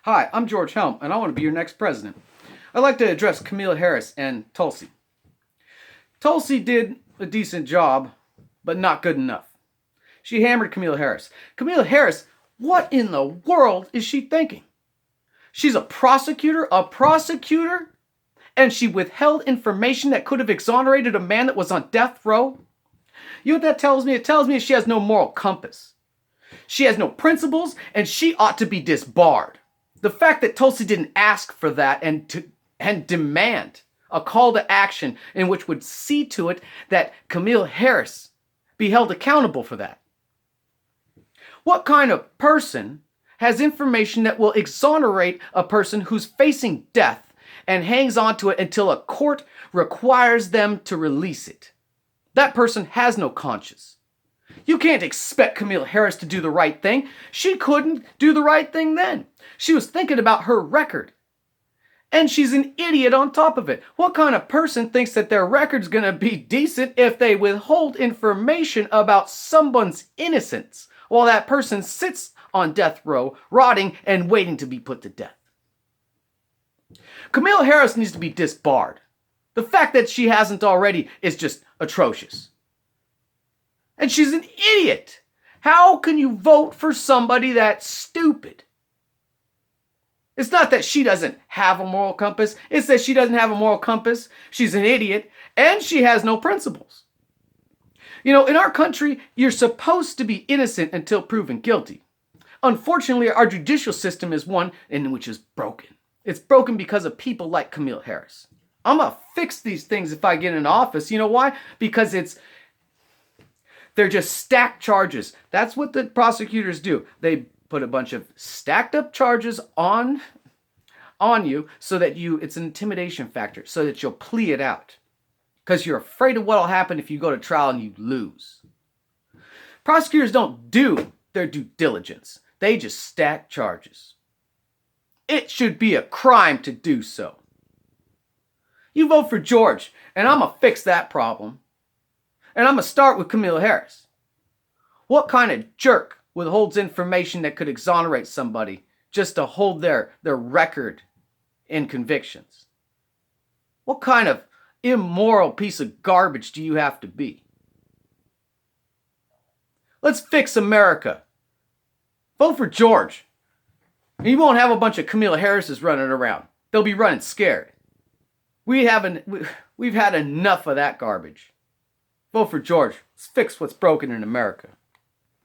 Hi, I'm George Helm, and I want to be your next president. I'd like to address Kamala Harris and Tulsi. Tulsi did a decent job, but not good enough. She hammered Kamala Harris. Kamala Harris, what in the world is she thinking? She's a prosecutor, and she withheld information that could have exonerated a man that was on death row? You know what that tells me? It tells me she has no moral compass. She has no principles, and she ought to be disbarred. The fact that Tulsi didn't ask for that and demand a call to action in which would see to it that Kamala Harris be held accountable for that. What kind of person has information that will exonerate a person who's facing death and hangs on to it until a court requires them to release it? That person has no conscience. You can't expect Kamala Harris to do the right thing. She couldn't do the right thing then. She was thinking about her record. And she's an idiot on top of it. What kind of person thinks that their record's going to be decent if they withhold information about someone's innocence while that person sits on death row, rotting and waiting to be put to death? Kamala Harris needs to be disbarred. The fact that she hasn't already is just atrocious. And she's an idiot. How can you vote for somebody that's stupid? It's not that she doesn't have a moral compass. It's that she doesn't have a moral compass. She's an idiot, and she has no principles. You know, in our country, you're supposed to be innocent until proven guilty. Unfortunately, our judicial system is one in which is broken. It's broken because of people like Kamala Harris. I'm going to fix these things if I get in office. You know why? Because they're just stacked charges. That's what the prosecutors do. They put a bunch of stacked up charges on you so that it's an intimidation factor, so that you'll plea it out. Because you're afraid of what'll happen if you go to trial and you lose. Prosecutors don't do their due diligence. They just stack charges. It should be a crime to do so. You vote for George, and I'm going to fix that problem. And I'm going to start with Kamala Harris. What kind of jerk withholds information that could exonerate somebody just to hold their record in convictions? What kind of immoral piece of garbage do you have to be? Let's fix America. Vote for George. And you won't have a bunch of Kamala Harrises running around. They'll be running scared. We've had enough of that garbage. Vote for George. Let's fix what's broken in America.